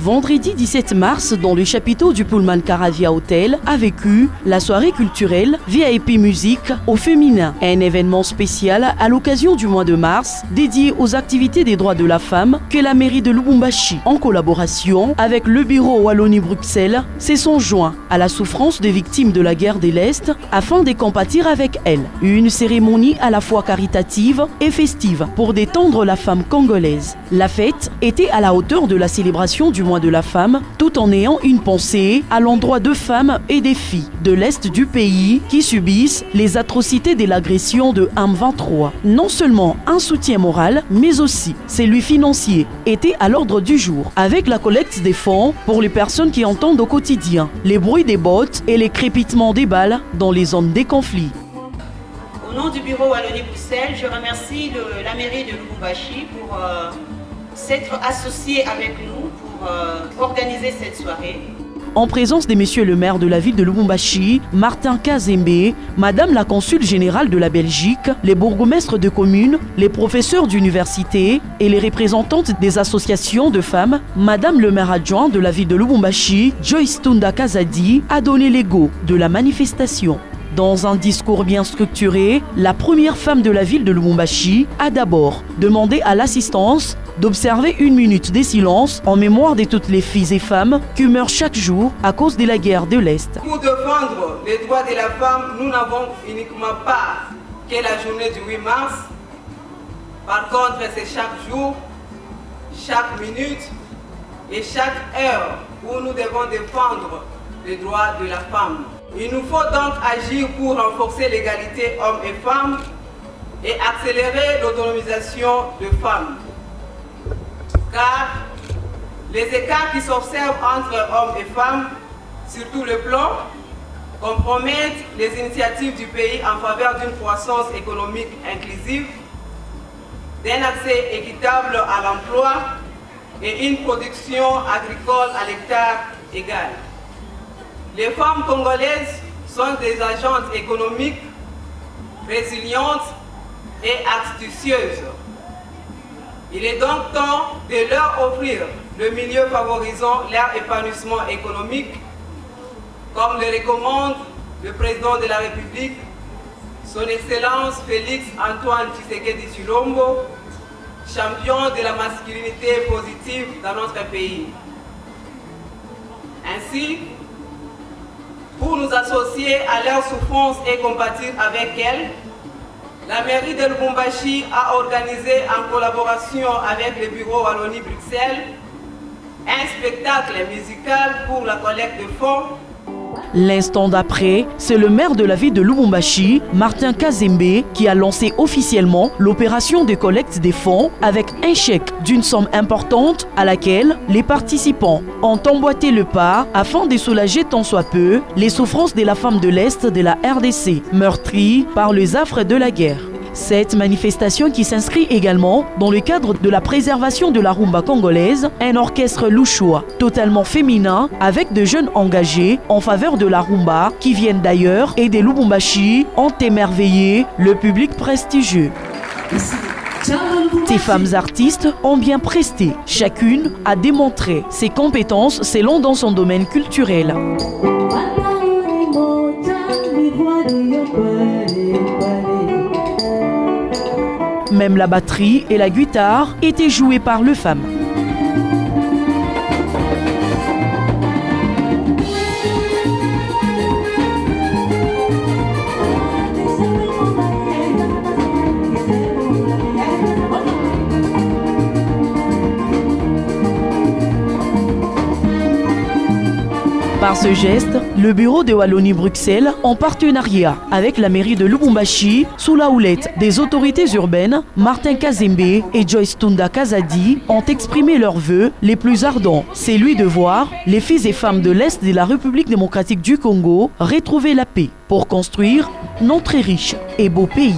vendredi 17 mars, dans le chapiteau du Pullman Caravia Hotel, a vécu la soirée culturelle VIP Musique au féminin. Un événement spécial à l'occasion du mois de mars, dédié aux activités des droits de la femme que la mairie de Lubumbashi, en collaboration avec le bureau Wallonie-Bruxelles, se sont joints à la souffrance des victimes de la guerre de l'Est afin de compatir avec elles. Une cérémonie à la fois caritative et festive pour détendre la femme congolaise. La fête était à la hauteur de la célébration du mois de la femme, tout en ayant une pensée à l'endroit de femmes et des filles de l'Est du pays qui subissent les atrocités de l'agression de M23. Non seulement un soutien moral, mais aussi celui financier était à l'ordre du jour, avec la collecte des fonds pour les personnes qui entendent au quotidien les bruits des bottes et les crépitements des balles dans les zones des conflits. Au nom du bureau Wallonie-Bruxelles, je remercie la mairie de Lubumbashi pour s'être associée avec nous pour organiser cette soirée. En présence des messieurs le maire de la ville de Lubumbashi, Martin Kazembe, madame la consul générale de la Belgique, les bourgmestres de communes, les professeurs d'université et les représentantes des associations de femmes, madame le maire adjoint de la ville de Lubumbashi, Joyce Tunda Kazadi, a donné les go de la manifestation. Dans un discours bien structuré, la première femme de la ville de Lubumbashi a d'abord demandé à l'assistance d'observer une minute de silence en mémoire de toutes les filles et femmes qui meurent chaque jour à cause de la guerre de l'Est. Pour défendre les droits de la femme, nous n'avons uniquement pas que la journée du 8 mars. Par contre, c'est chaque jour, chaque minute et chaque heure où nous devons défendre les droits de la femme. Il nous faut donc agir pour renforcer l'égalité hommes et femmes et accélérer l'autonomisation des femmes. Car les écarts qui s'observent entre hommes et femmes, sur tout le plan, compromettent les initiatives du pays en faveur d'une croissance économique inclusive, d'un accès équitable à l'emploi et une production agricole à l'hectare égale. Les femmes congolaises sont des agentes économiques résilientes et astucieuses. Il est donc temps de leur offrir le milieu favorisant leur épanouissement économique, comme le recommande le président de la République, son Excellence Félix Antoine Tshisekedi Tshilombo, champion de la masculinité positive dans notre pays. Ainsi, pour nous associer à leurs souffrances et compatir avec elles, la mairie de Lubumbashi a organisé en collaboration avec le bureau Wallonie-Bruxelles un spectacle musical pour la collecte de fonds. L'instant d'après, c'est le maire de la ville de Lubumbashi, Martin Kazembe, qui a lancé officiellement l'opération de collecte des fonds avec un chèque d'une somme importante à laquelle les participants ont emboîté le pas afin de soulager tant soit peu les souffrances de la femme de l'Est de la RDC, meurtrie par les affres de la guerre. Cette manifestation qui s'inscrit également dans le cadre de la préservation de la rumba congolaise, un orchestre louchois totalement féminin avec de jeunes engagés en faveur de la rumba qui viennent d'ailleurs et des Lubumbashi ont émerveillé le public prestigieux. Ces femmes artistes ont bien presté, chacune a démontré ses compétences selon dans son domaine culturel. Même la batterie et la guitare étaient jouées par les femmes. Par ce geste, le bureau de Wallonie-Bruxelles, en partenariat avec la mairie de Lubumbashi, sous la houlette des autorités urbaines, Martin Kazembe et Joyce Tunda Kazadi ont exprimé leurs vœux les plus ardents. C'est lui de voir les filles et femmes de l'Est de la République démocratique du Congo retrouver la paix pour construire notre riche et beau pays.